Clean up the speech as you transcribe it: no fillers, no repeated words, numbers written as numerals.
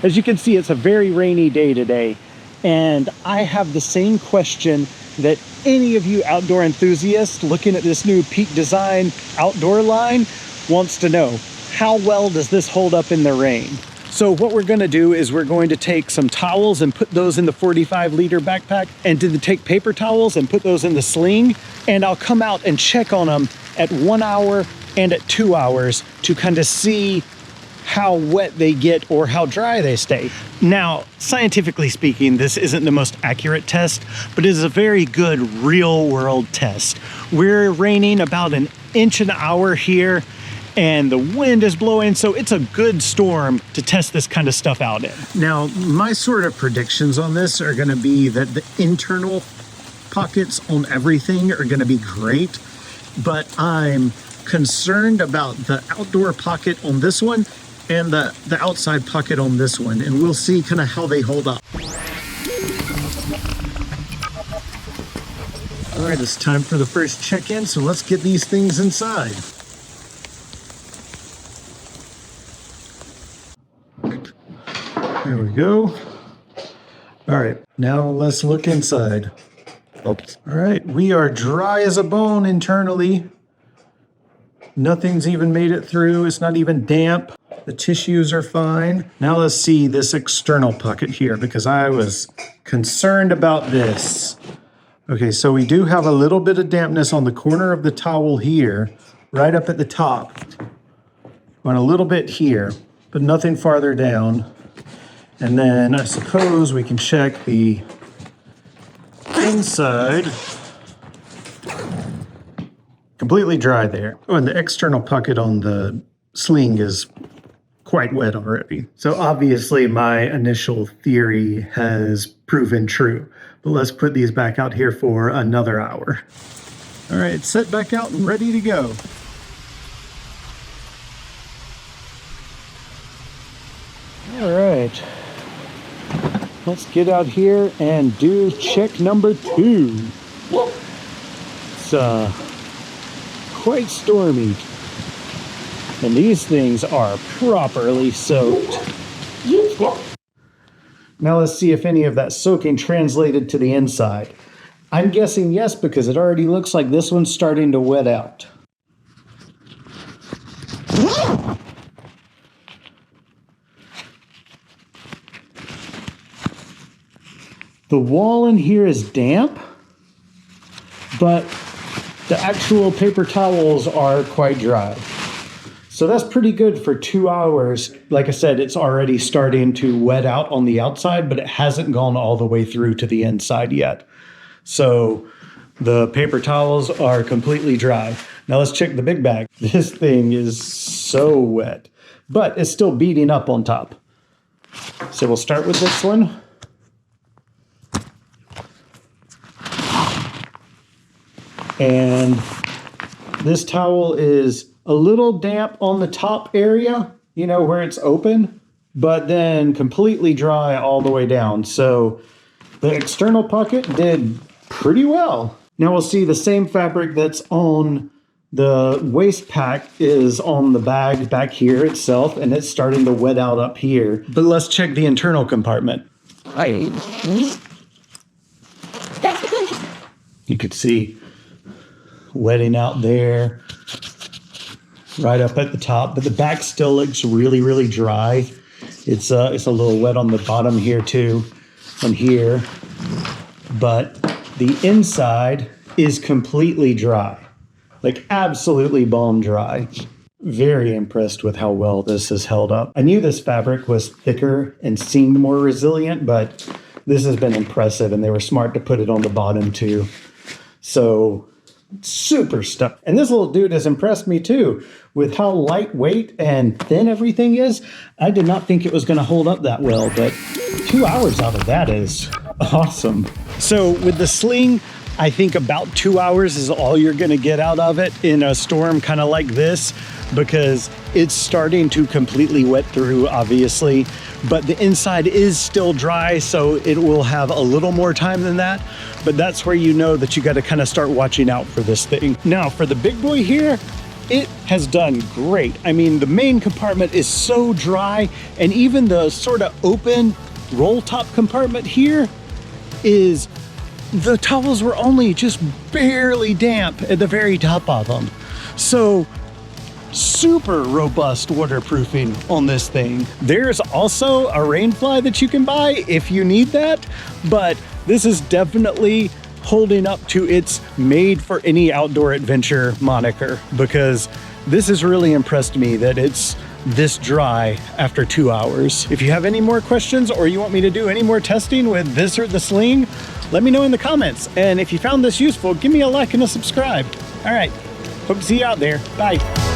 As you can see, it's a very rainy day today, and I have the same question that any of you outdoor enthusiasts looking at this new Peak Design outdoor line wants to know. How well does this hold up in the rain? So what we're gonna do is we're going to take some towels and put those in the 45-liter backpack, and then take paper towels and put those in the Sling, and I'll come out and check on them at 1 hour and at 2 hours to kind of see how wet they get or how dry they stay. Now, scientifically speaking, this isn't the most accurate test, but it is a very good real-world test. We're raining about 1 inch an hour here, and the wind is blowing, so it's a good storm to test this kind of stuff out in. Now, my sort of predictions on this are gonna be that the internal pockets on everything are gonna be great, but I'm concerned about the outdoor pocket on this one and the outside pocket on this one, and we'll see kind of how they hold up. All right, it's time for the first check-in, so let's get these things inside. There we go. All right, now let's look inside. Oops. All right, we are dry as a bone internally. Nothing's even made it through. It's not even damp. The tissues are fine. Now let's see this external pocket here, because I was concerned about this. Okay, so we do have a little bit of dampness on the corner of the towel here, right up at the top. And a little bit here, but nothing farther down. And then I suppose we can check the inside. Completely dry there. Oh, and the external pocket on the Sling is quite wet already. So obviously my initial theory has proven true. But let's put these back out here for another hour. All right, set back out and ready to go. All right. Let's get out here and do check number 2. It's quite stormy. And these things are properly soaked. Now let's see if any of that soaking translated to the inside. I'm guessing yes, because it already looks like this one's starting to wet out. The wall in here is damp, but the actual paper towels are quite dry. So that's pretty good for 2 hours. Like I said, it's already starting to wet out on the outside, but it hasn't gone all the way through to the inside yet. So the paper towels are completely dry. Now let's check the big bag. This thing is so wet, but it's still beating up on top. So we'll start with this one. And this towel is a little damp on the top area, you know, where it's open, but then completely dry all the way down. So the external pocket did pretty well. Now we'll see the same fabric that's on the waist pack is on the bag back here itself, and it's starting to wet out up here. But let's check the internal compartment. You could see wetting out there, right up at the top, but the back still looks really, really dry. It's a little wet on the bottom here too, on here, but the inside is completely dry, like absolutely bone dry. Very impressed with how well this has held up. I knew this fabric was thicker and seemed more resilient, but this has been impressive, and they were smart to put it on the bottom too. So super stuff. And this little dude has impressed me too with how lightweight and thin everything is. I did not think it was going to hold up that well, but 2 hours out of that is awesome. So with the Sling, I think about 2 hours is all you're going to get out of it in a storm kind of like this, because it's starting to completely wet through, obviously, but the inside is still dry, so it will have a little more time than that. But that's where you know that you got to kind of start watching out for this thing. Now for the big boy here, it has done great. I mean, the main compartment is so dry, and even the sort of open roll top compartment here is, the towels were only just barely damp at the very top of them. So super robust waterproofing on this thing. There's also a rain fly that you can buy if you need that, but this is definitely holding up to its made for any outdoor adventure moniker, because this has really impressed me that it's this dry after 2 hours. If you have any more questions or you want me to do any more testing with this or the Sling, let me know in the comments. And if you found this useful, give me a like and a subscribe. All right, hope to see you out there. Bye.